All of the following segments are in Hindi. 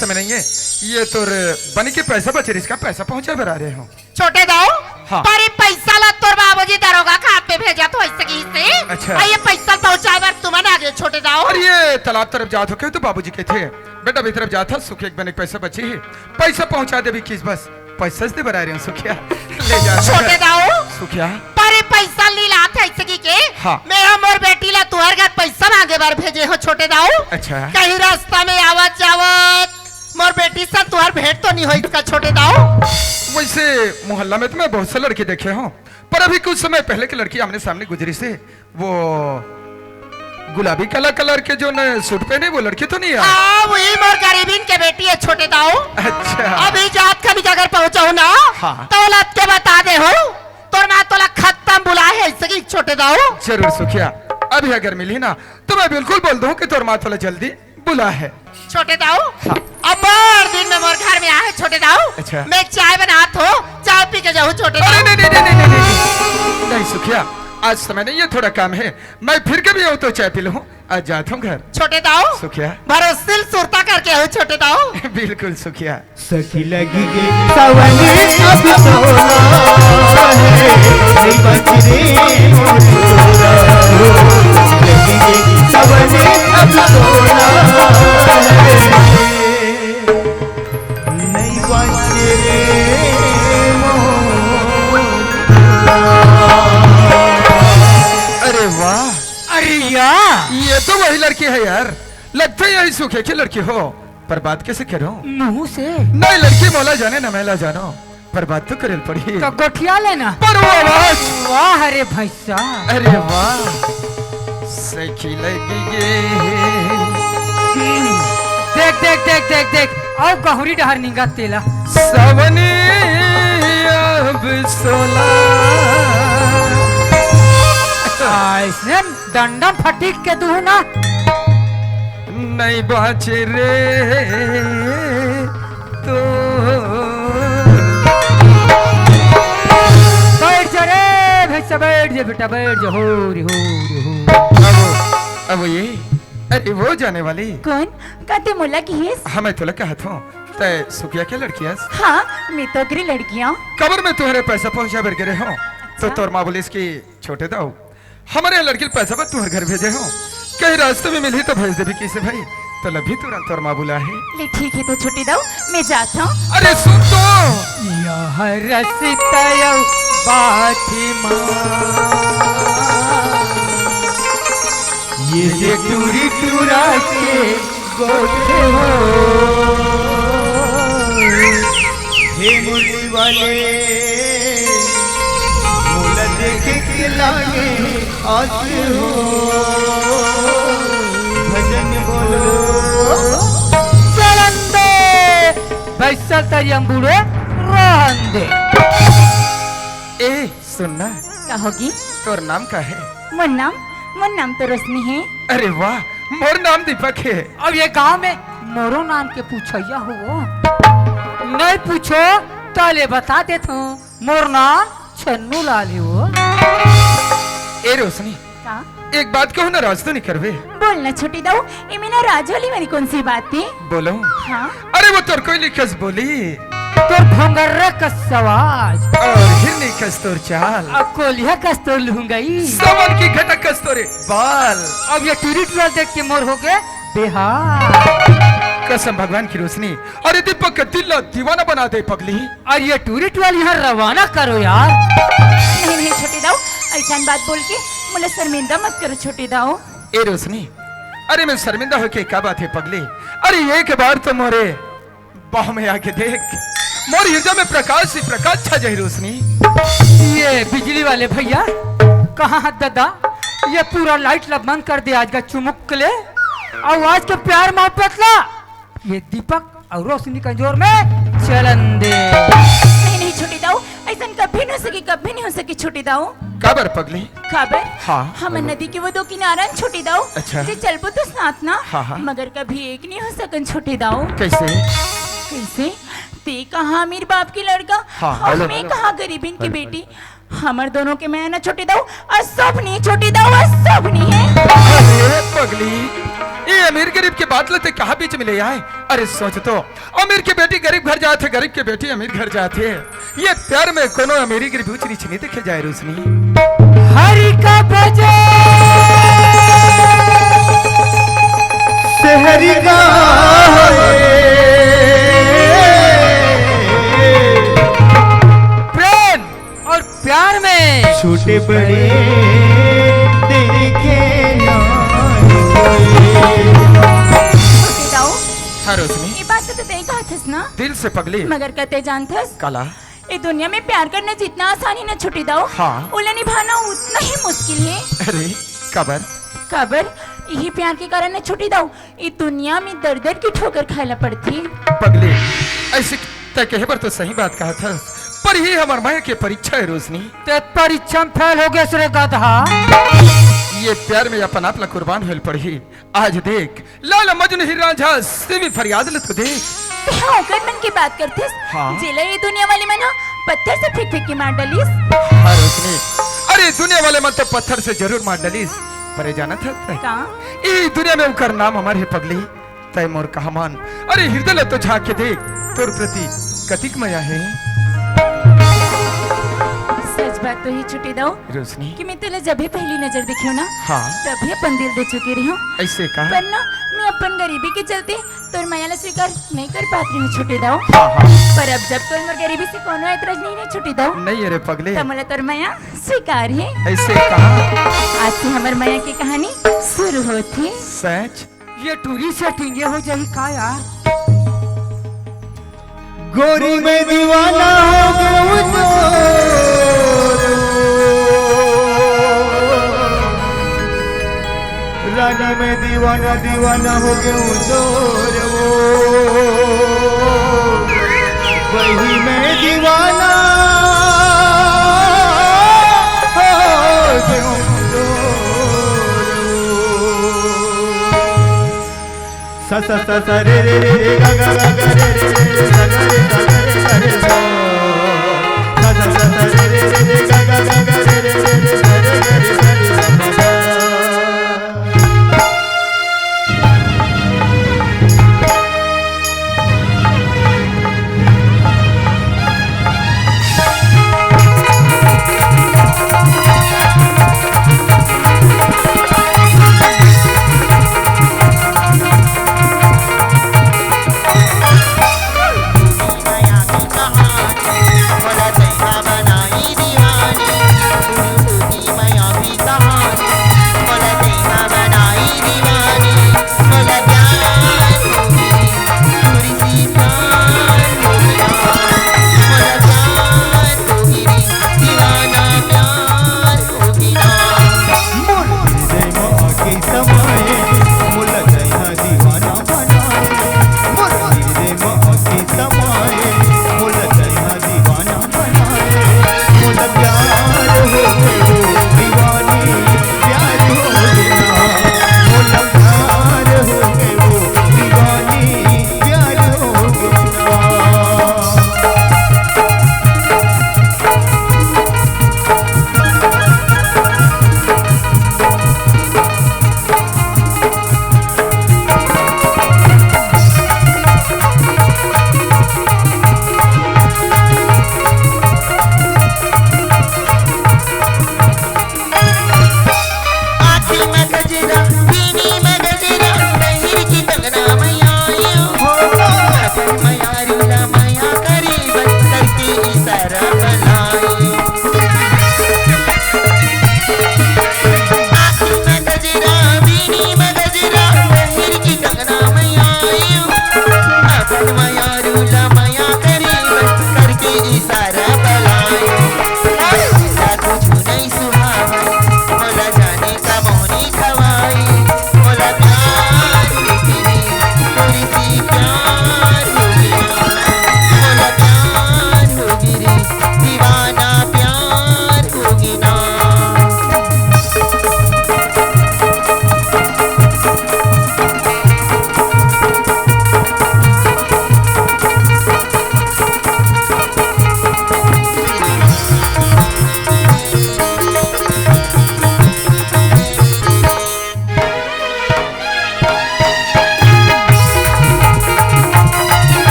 समय नहीं है, ये तो बनी के पैसा बचे, इसका पैसा पहुंचा बरा रहे हो। छोटे दाऊ हाँ। पर ये पैसा ला तोर बाबूजी दरोगा का हाथ पे भेजा तो ऐसे की से। अच्छा। ये पैसा पहुंचाए बार तुम्हारे आगे छोटे दाऊ। और ये तालाब तरफ जात हो के तो बाबूजी के थे बेटा भी तरफ जाता सुखिया एक बने पैसा बची है, पैसा पहुंचा दे भी किस बस पैसा से बरा रहे हो सुखिया ले जा छोटे दाऊ सुखिया। पर ये पैसा लीला था ऐसे की के। हाँ। मैं हमर बेटी ला तुहर घर पैसा मांगे बार भेजे हो छोटे दाऊ। अच्छा। कहीं रास्ता में आवत जावत मोर बेटी से तुहर भेंट तो नहीं हो इसका छोटे दाऊ। वैसे मोहल्ला में तो मैं बहुत से लड़के देखे हूँ, पर अभी कुछ समय पहले की लड़की आमने सामने गुजरी से वो गुलाबी कलर के जो न सूट पहने वो लड़की तो नहीं है। वही मोर गरीबीन के बेटी है छोटे दाऊ। अच्छा। अभी जात का भी अगर पहुंचाऊ ना हाँ। तो लत के बता दे हो तोर मां तोला खत्म बुला है ऐसे की छोटे दाऊ। जरूर सुखिया, अभी अगर मिली ना तो मैं बिल्कुल बोल दूं कि तोर माँ तोला जल्दी बुला है। छोटे दाऊ हाँ। अब मोर दिन में मोर घर में आए छोटे दाऊ। अच्छा। मैं चाय बनात हो, चाय पी के जाऊँ छोटे दाऊ। नहीं सुखिया, आज समय नहीं, ये थोड़ा काम है, मैं फिर कभी आऊँ तो चाय पी लूँ, आज जाता हूँ घर। छोटे दाऊ सुखिया। भरोसिल सुरता करके हो छोटे दाऊ। बिल्कुल सुखिया। सखी लगी गे सवनी अब सोना है नहीं बच रे मोर तोरा लगी गे सवनी अब सोना है नहीं बच रे मोर अरे वाह, अरे यार ये तो वही लड़की है यार, लगता है यही सुखे की लड़की हो, पर बात कैसे करूं? मुंह से नहीं लड़की मौला जाने न मैला जानो, पर बात तो करे पड़ी। तो गोठिया लेना। पर वो आवाज, वाह अरे भैसा, अरे वाह सखी लगी गे। देख देख देख देख देख और गहुरी डहर निंगा तेला सवनी अब सोला इसने डंडा फटीक के दू ना नहीं बाचे रे तो बैठ जा रे भैसा, बैठ जा बेटा, बैठ जा। हो रे हो रे हो। अब ये अरे वो जाने वाली कौन कहते मुल्ला की है? हमें तो लगा था तय सुखिया क्या लड़कियां हाँ मैं तो गिरी लड़कियाँ। कबर में तुम्हारे पैसा पहुंचा बर गिरे हो तो तोर माँ बोली इसकी छोटे दाऊ हमारे लड़की पैसा पर तुम्हारे घर भेजे हो, कहीं रास्ते में मिली तो भेज दे भी किसे भाई, तो लभी तुरंत तोर माँ बुला है। ले ठीक है तो छुट्टी दो, मैं जाता हूँ। अरे सुन तो यह रसिता बाथिमा ये जे टूरी टूरा के गोठे हो हे मुरली वाले मोला देखे के लागे आस हो भजन बोलो चलन दे भैसा तेरी अंबूड़े रहन दे। ए सुनना, कहोगी? तोर नाम का है? मन नाम तो रोशनी है। अरे वाह, मोर नाम दीपक है। अब ये गांव में मोरो नाम के पूछैया हो, नहीं पूछो तो ले बता दे तू, मोर नाम छन्नू लाल हो। ए रोशनी का? एक बात कहो ना, राज तो नहीं करवे। बोलना छुट्टी दो, ये मेरा राजोली वाली कौन सी बात थी? बोलो। हाँ अरे वो तोर कोई लिखस बोली तोर भंगर्रे का सवाज और हिरनी कस तोर चाल, अब कोलिया कस तोर लूंगाई, सावन की घटक कस तोरे बाल। अब ये टूरी टूरा देख के मोर हो गए बेहाल। कसम भगवान की रोशनी, अरे दीपक का दिल दीवाना बना दे पगली। और ये टूरिस्ट वाले यहाँ रवाना करो यार। नहीं नहीं छुट्टी दो, ऐसा बात बोल के मुझे शर्मिंदा मत करो छुट्टी दो। ए रोशनी, अरे मैं शर्मिंदा होके क्या बात है पगली, अरे एक बार तो मोरे बाह में आके देख, मोर हृदय में प्रकाश ही प्रकाश छा जाए रोशनी। ये बिजली वाले भैया कहाँ है दादा, ये पूरा लाइट लब बंद कर दे आज का चुमुक ले, और आज के प्यार मोहब्बत ला, ये दीपक और रोशनी का जोर में चलन दे। नहीं नहीं छुट्टी दो, ऐसा कभी नहीं हो सकी, कभी नहीं हो सकी छुट्टी दो। खबर पगली? खबर? हाँ। हम नदी के वो दो किनारा छुट्टी दो। अच्छा। जे चल तो साथ ना। हाँ, हाँ। मगर कभी एक नहीं हो सकन छुट्टी दो। कैसे? कैसे? ते कहा अमीर बाप की लड़का, हाँ, और हेलो, मैं हेलो। कहा गरीबीन की बेटी, हमर दोनों के मैं ना छुट्टी दो, और सब नहीं छुट्टी दो, और सब नहीं है। अरे पगली, ये अमीर गरीब के बात लेते कहा बीच में ले आए। अरे सोच तो, अमीर की बेटी गरीब घर जाते, गरीब की बेटी अमीर घर जाते। ये प्यार में कोनो अमीरी गरीब ऊंच नीच नहीं देखे जाए रोशनी। हरि का भजन शहरी प्रेम और प्यार में छोटे बड़े देखे छोटे दाऊ हाँ रोशनी, ये बात तो तय कहा थस ना, दिल से पगली मगर कहते जानथस काला। ये दुनिया में प्यार करना जितना आसानी ना छोटे दाऊ, हाँ। उन्हें निभाना उतना ही मुश्किल है। अरे कबर खबर यही प्यार के कारण न छुट्टी दाऊ, इस दुनिया में दर दर की ठोकर खाना पड़ती। पगली ऐसे तय कहे पर तो सही बात कहा था, पर ही हमार माया की परीक्षा है रोशनी। ते परीक्षा में फेल हो गए सुरे गधा। ये प्यार में अपन आप ला कुर्बान होल पड़ी। आज देख लाला मजनू ही रांझा से भी फरियाद ले तो देख। हाँ ओकर मन की बात करते हाँ। जिला ये दुनिया वाली मना पत्थर से फेंक फेंक के मार डालीस। हाँ रोशनी, अरे दुनिया वाले मन तो पत्थर से जरूर मार डालीस, पर जाना था तय कहाँ ई दुनिया में उनका नाम हमारे है पगली। तय मोर कहा मान, अरे हृदय ले तो झाँक के देख, तोर प्रति कतिक माया है। सच बात तो ही छुट्टी दाऊ रोशनी कि मैं तुझे जब भी पहली नजर देखी ना, हाँ तभी अपन दिल दे चुकी रही हूँ। ऐसे कहा। पर ना मैं अपन गरीबी के चलते तोर माया ला स्वीकार नहीं कर पाती हूँ छुट्टी दाऊ। हाँ हाँ पर अब जब तोर मोर गरीबी से कोनो ऐतराज नहीं है छुट्टी दाऊ, नहीं अरे पगले तब मोला तोर माया स्वीकार है। ऐसे कहा। आज से हमर माया की कहानी शुरू होती। सच ये टूरी सेटिंग ये हो जाही का यार। गोरी में दीवाना हो गया रानी में दीवाना दीवाना हो गया वही में दीवाना हो गया सा सा सा सा रे रे रे रे गा गा गा गा रे रे रे रे सा गा रे सा गा रे सा रे सा सा सा सा सा रे रे रे रे गा गा गा गा रे रे रे रे सा रे गा रे सा रे सा सा सा।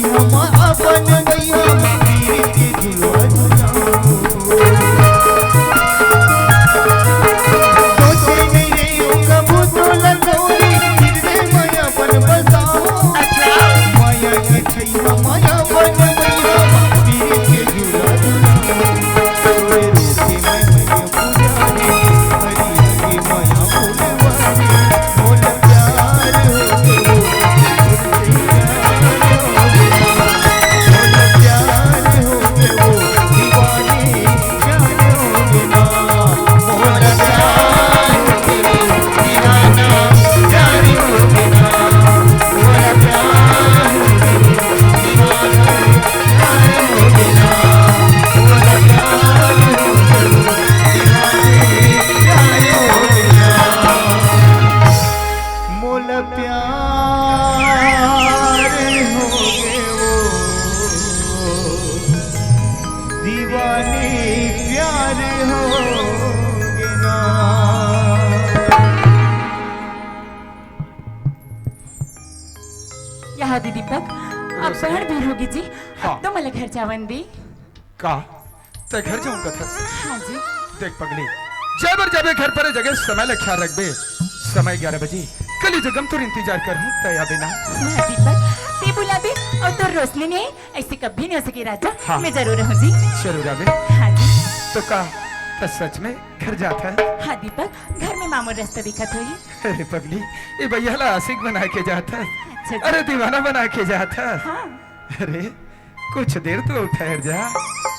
हम अपन भैया पीर के झुलवा झुलाओ सोचे नहीं रे कबू तो लगौरी हृदय में अपन बसाओ माया के छैया माया अपन भैया पीर के झुलवा झुलाओ रोए रोके मैं भैया पुजारी हरि हरि माया फुलवारी मोल प्यार हो गयो यहाँ दी दीपक अब बहन भी होगी जी। हाँ। तो मला घर जावन दी। का ते घर जाऊंगा था हाँ जी। देख पगली जबर जबे घर पर जगह समय ले ख्याल रख बे समय 11 बजे कल ही जगम तो इंतजार कर हूँ तया बिना हाँ दीपक ते बुला भी और तो रोशनी ने ऐसे कभी नहीं हो सके राजा। हाँ। मैं जरूर रहूँ जी। जरूर आवे हाँ जी। तो का तो सच में घर जाता है हाँ दीपक घर में मामूल रास्ता दिखत हुई। अरे पगली ये भैया ला आशिक बना के जाता है अच्छा जी। अरे दीवाना बना के जाता है हाँ अरे कुछ देर तो ठहर जा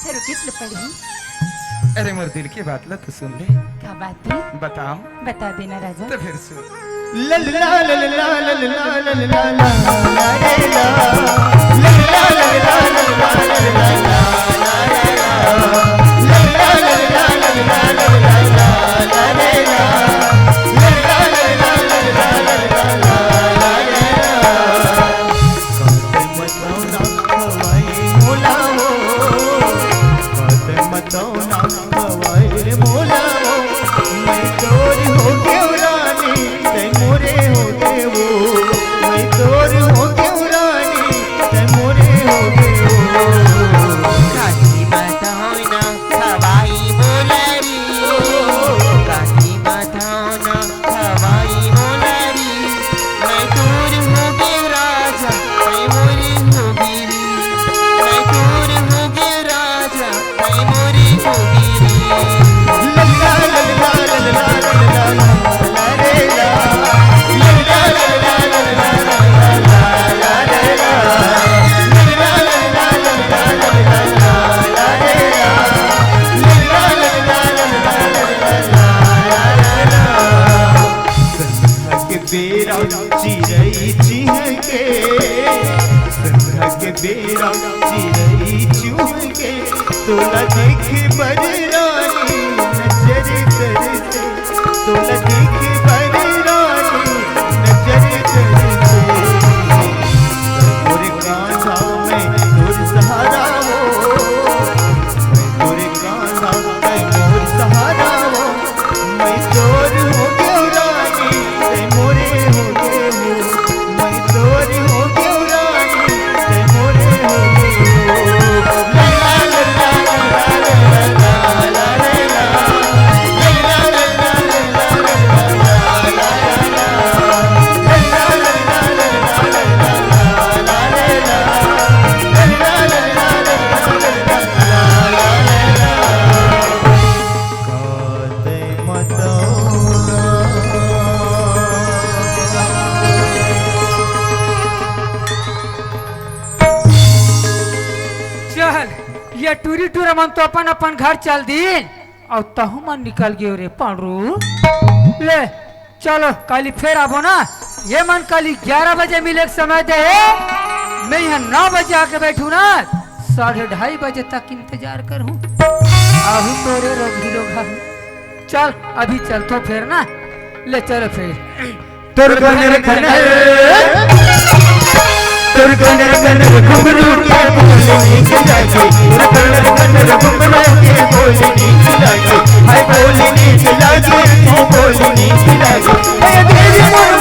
चलो किस पड़ी अरे मोर दिल की बात ला तो सुन ले क्या बात है बताओ बता देना राजा। तो फिर सुन ला ला ला ला ला ला ला ला ला ला ला रे ला ला ला ला ला ला बेरा चिरई चूम के तोला देख बररानी नजर करते तोला देख बररानी नजर करते तोरे कांधा में तोर सहारा हो मैं तोरे कांधा में मोर सहारा हो मैं तोर हो गयो रानी ते मोरे हो गए हो मैं तोर हो गयो रानी ते मोरे हो गए हो ला ला ला ला ला ला ला रे ला ला ला ला ला ला चल ये टूरी टूरा मन तो अपन अपन घर चल दी और तहु मन निकल गयो रे पांडू ले चलो काली फिर आबो ना ये मन काली 11 बजे मिले के समय दे मैं यहाँ 9 बजे आके बैठू ना 2:30 बजे तक इंतजार करूँ आहू तोरे रोग ही लोग आहू चल अभी चल तो फिर ना ले चलो फिर तुर कनर कनर घुंघरू के बोलने की लागे तुर कनर घुंघरू के बोलने की लागे हाय बोलने की लागे तू बोलने की लागे मैं देवी मोर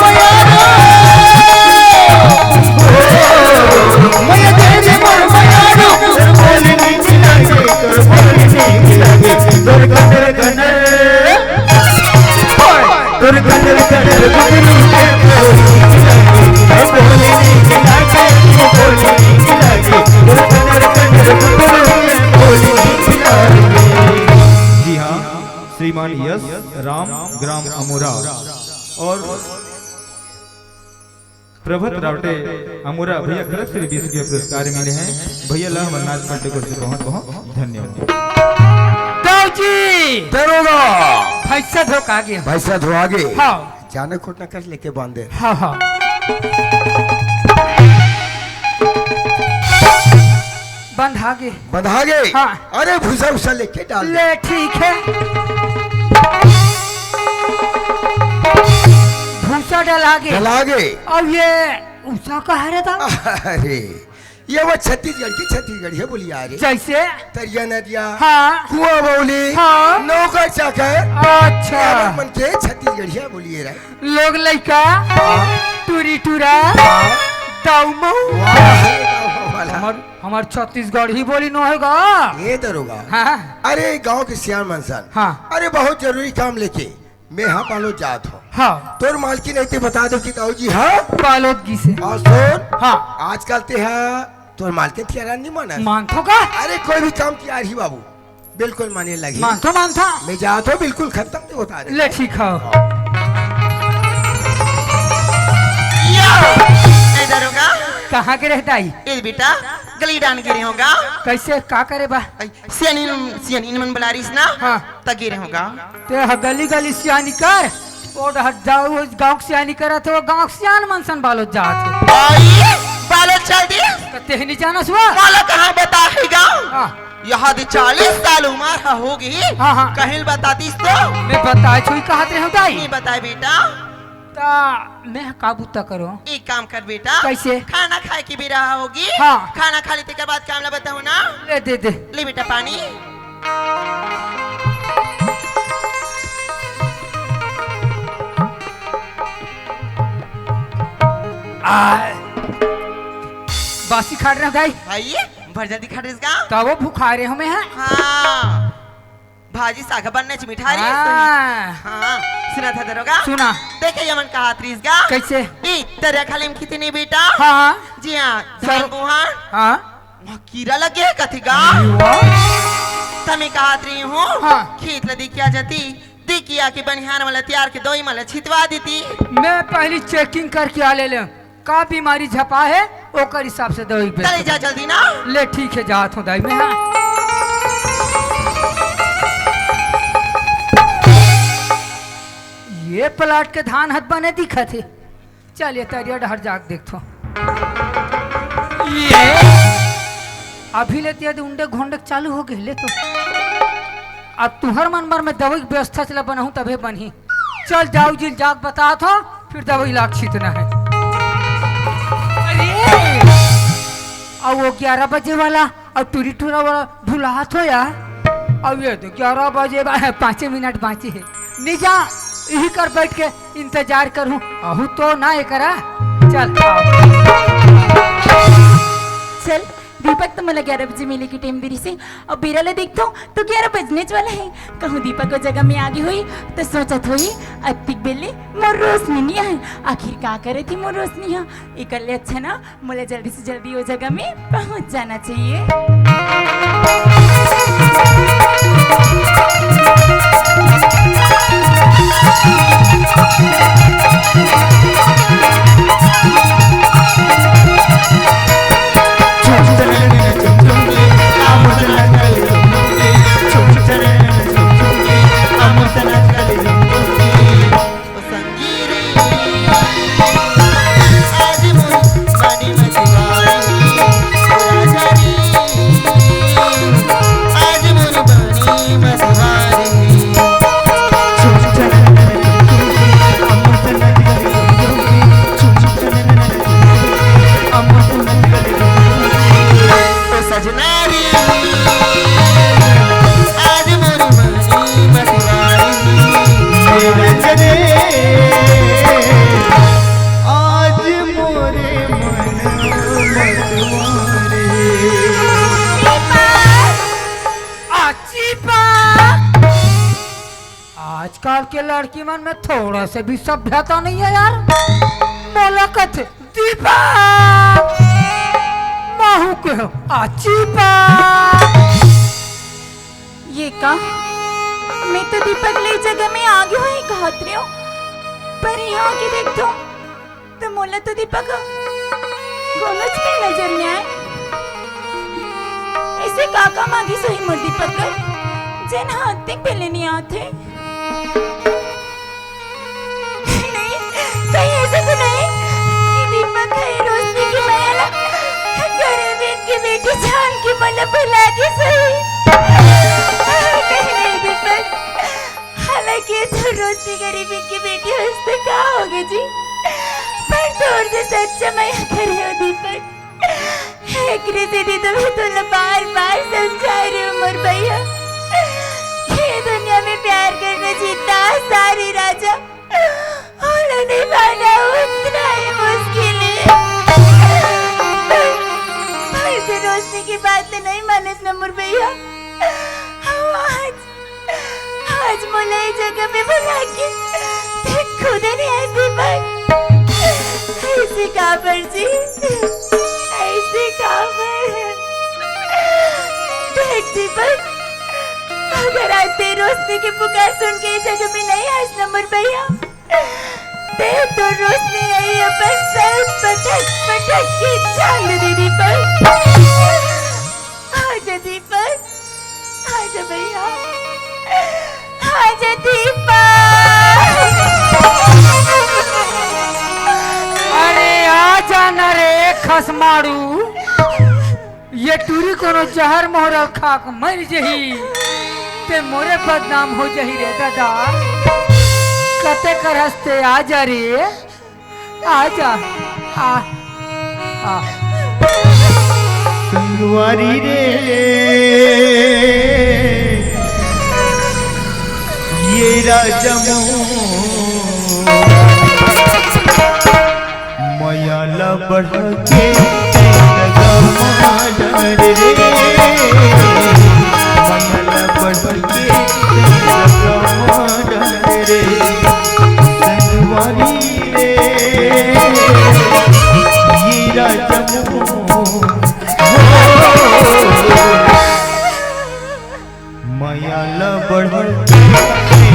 मैया मैं अमूरा और प्रभत रावटे अमूरा भैया तरफ से 20 के पुरस्कार मिले हैं। भैया ला अमरनाथ पांडे को बहुत बहुत धन्यवाद। दाऊजी दरोगा भैंसा धोखा आ गया। भैंसा धो आगे हाँ जाने खोटना कर लेके बांधे हाँ हाँ बंधा गए बंधा गए। हाँ। अरे भूसा उसा लेके डाल दे। ले ठीक है भूसा डला गए डला गए। अब ये उषा का है था अरे ये वो छत्तीसगढ़ है बोली यार। जैसे तरिया नदिया हाँ कुआं बोली हाँ नौकर चाकर अच्छा मन के छत्तीसगढ़िया बोलिए रहे लोग लइका टूरी टूरा दाऊ हमार छत्तीसगढ़ ही बोली न होगा। ये दरोगा हाँ अरे गांव के सियान मनसन हाँ अरे बहुत जरूरी काम लेके मैं यहाँ पालो जात हूँ। हाँ तोर मालकी नहीं ते बता दो कि ताऊ जी हाँ पालोदगी से और सुन हाँ आजकल ते है तोर मालकी तैयार नहीं माना। मानथो का अरे कोई भी काम तैयार ही बाबू बिल्कुल माने लगी। मानथो मैं जात हूँ बिल्कुल खत्म नहीं होता ले ठीक है इधर होगा कहाँ के रहता है ये बेटा गली डान गिरे होगा कैसे का करे बा सियानी मन बुलारीस ना हाँ त गिरे होगा ते गली गली सियानी कर और हट जाओ गांव के सियानी करा थे वो गांव के सियान मनसन बालो जात आई बालो चल दी कते नहीं जाना सुआ माला कहाँ बताएगा हाँ यहाँ दे 40 साल उम्र होगी। हाँ हाँ कहीं बतातीस तो मैं बताए छुई कहा ते होताई नहीं बताए बेटा ता मैं काबू तक करो एक काम कर बेटा कैसे खाना खाए की भी रहा होगी हाँ खाना खा लेते के बाद काम ला बताऊँ ना ले दे दे ले बेटा पानी बासी खा रहे भाई भाई भर जल्दी खा रहे इसका तो वो भूखा रहे हमें हैं हाँ भाजी साग बनने च मिठा रही हाँ हाँ सुना था दरोगा सुना देखे यमन कहा त्रिसगा कैसे ई तेरे खाली में कितनी बेटा हाँ जी हाँ सर- धान बुहार हाँ वहाँ कीड़ा लगे है कथिगा तमे कहा त्री हूँ हाँ। खेत लदी क्या जाती दी किया की बनिहान वाला तैयार के दोई माला छितवा देती मैं पहली चेकिंग करके आ ले ले का बीमारी झपा है ओकर हिसाब से दवाई पे चले जा जल्दी ना ले ठीक है जात हूँ दाई में हाँ ये प्लाट के धान हथ बने दिखा थे चलिए तरिया डहर जाग देखो ये अभी लेते यदि उंडे घोंडे चालू हो गए ले तो अब तुहर मन मर में दवाई की व्यवस्था चला बनाऊं तबे बनी चल जाओ जी जाग बता तो फिर दवाई लाख छीतना है अरे अब वो 11 बजे वाला और टूरी टूरा वाला भूला हो यार अब ये तो 11 बजे 5 मिनट बाकी है नहीं जा यही कर बैठ के इंतजार करूं अहू तो ना ये करा चल चल दीपक तो मला 11 बजे मिले की टाइम देरी से और बीराला देखता हूँ तो 11 बजने वाला है कहूँ दीपक को जगह में आगे हुई तो सोचत हुई अतिक बेले मोर रोशनी नहीं है आखिर का करे थी मोर रोशनी है इकल्ले अच्छा ना मुझे जल्दी से जल्दी वो जगह में पहुँच जाना चाहिए आजकल के लड़की मन में थोड़ा से भी सभ्यता नहीं है यार मोलकत दीपक महू के हो आचीपा ये का मैं तो दीपक ले जगह में आगे हुई कहत रही हूँ, पर यहाँ के देख तो मोला तो दीपक गोलच में नजर नहीं आए। ऐसे काका मांगी सही मोर दीपक कर जन हाथ तक पहले नहीं आते। नहीं, कहीं ऐसा तो नहीं कि दीपक है रोशनी की माया गरीबी की बेटी जान की मला भुला के सही। नहीं दीपक, हालांकि तो रोशनी गरीबी की बेटी है, उससे क्या होगा जी, पर तोर से सच्चा मैं करे हो दीपक। एक दीदी तुम्हें तो बार बार समझा रही हूँ मोर भैया, ये दुनिया में प्यार करना जीता सारी राजा और नहीं पाना उतना ही मुश्किल है। रोशनी की बात तो नहीं माने नमूर भैया। आज मोला जगह में बुला के खुद नहीं ऐसी बात ऐसी काबर जी, ऐसी काबर देख दीपक, अगर आज तेरी रोशनी की पुकार सुन के इस जगह में नहीं आए नमूर भैया, देख तो रोशनी आई अपन सर पटक पटक के चांद दे दीपक। आजा दीपक, आजा भैया, आजा दीपक। अरे आजा न रे खसमारू, ये टूरी कोनो जहर मोहरा खाक मर जही ते मोरे बदनाम हो जही रे दादा। कते कर हंसते आजा रे, आजा आ आ संगवारी रे ये राजा मयाला बढ़ के लगा माडर रे, मयाला बढ़ के लगा माडर रे, संगवारी रे ये राजा मयाला बढ़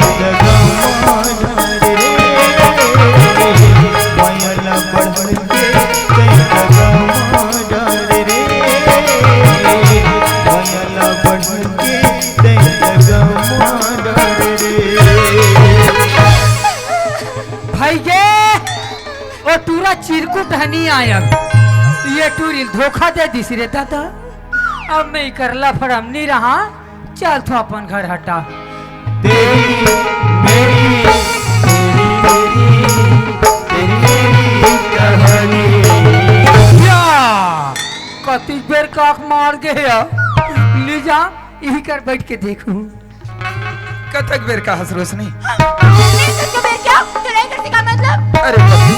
लगा माडर रे, मयाला बढ़ के लगा माडर रे, मयाला बढ़ के लगा माडर रे। भाई गे ओ टूरा चिरकुट हनी आयब, ये टूरी धोखा दे दिस रे दादा। अब मैं करला फड़म नहीं रहा, चल तो अपन घर हटा। तेरी मेरी कहानी क्या कति बेर काक मार गया, ले जा यही कर बैठ के देखूं। कतक बेर का हंस रोशनी। क्या का मतलब? अरे पत्नी,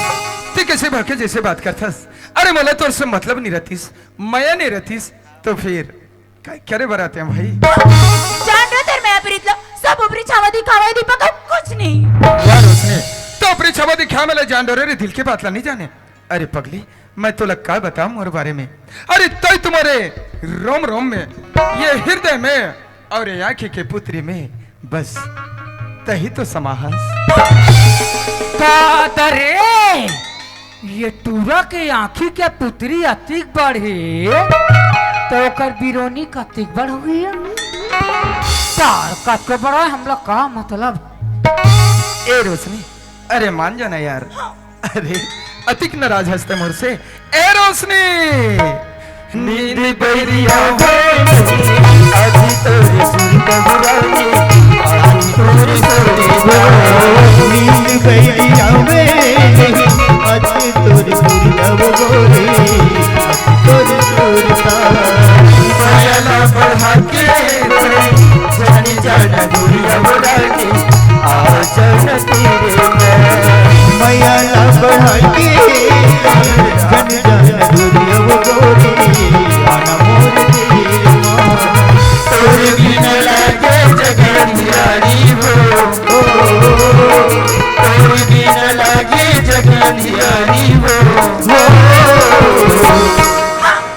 तू कैसे भड़के जैसे बात करथस? अरे मला तो उससे मतलब नहीं रहतीस, माया नहीं रहतीस, तो फिर क्या रे बराते हैं भाई? जान रहा तेरे मैं प्रीतला सब ऊपरी छावा दिखावा दीपक कुछ नहीं। यार उसने तो अपनी छवा दिखा में जान डरे रे, दिल के बात ला नहीं जाने। अरे पगली, मैं तो लग का बताऊं मोर बारे में। अरे तय तुम्हारे रोम रोम में, ये हृदय में और ये आंखी के पुत्री में, बस तही तो समाहस। दादरे ये टूरा के आंखी के पुत्री अतिक बढ़े तो कर बिरोनी कतिक बढ़ हुई है। तार कत के बड़ा हम लोग का मतलब? ए रोशनी, अरे मान जाना यार। अरे अतिक नाराज हंसते मोर से। ए रोशनी, नींद बैरिया अभी तोरी सुर बहुरानी, अभी तोरी सुरी नींद बैरिया में आज तोरी सुरव गोरी, तोरी सुरता मयाला बढ़ा के जानी जाना दुनिया बुलानी, आ जाना तेरे में मयाला बढ़ा के जन जन दुनिया गोरी, आना मोर तेरे मां तोरे बिना लागे जगन यारी हो, तोरे बिना लागे जगन यारी हो।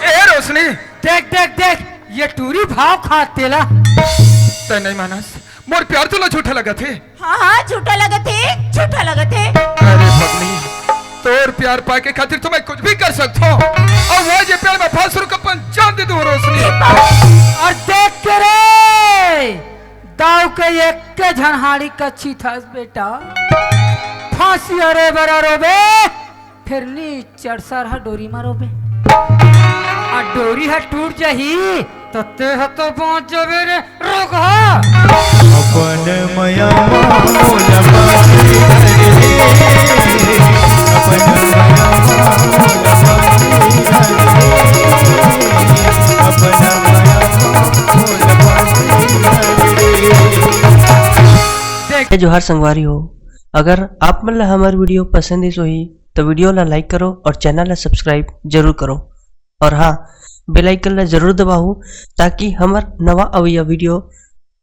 ए रोशनी, देख देख देख ये टूरी भाव खातेला। तय नहीं मानस, मोर प्यार तुला झूठा लगा थे। हाँ हाँ झूठा लगा थे, झूठा लगा थे। अरे पगली, तोर प्यार पाए के खातिर तो मैं कुछ भी कर सकता हूँ, और वो जे प्यार में फांस रू कपन जान दे दूं रोशनी। और देख के रे दाव के एक के झनहाड़ी कच्ची था बेटा, फांसी अरे बरा रोबे, फिर नी चरसर हा डोरी मारोबे, और डोरी हा टूट जाही तो ते हा तो पहुंच जाबे रे रोक हा। अपन मया मोल पाई रे, अपन मया मोल पाई रे, अपन मया मोल पाई रे। जोहार संगवारी हो, अगर आप मन ला हमार वीडियो पसंद है ही तो वीडियो ला लाइक करो और चैनल ला सब्सक्राइब जरूर करो, और हाँ बेल आइकन ला जरूर दबाओ ताकि हमार नवा अवैया वीडियो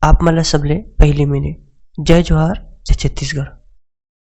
आप मन ला सबले पहले मिले। जय जोहार, जय छत्तीसगढ़।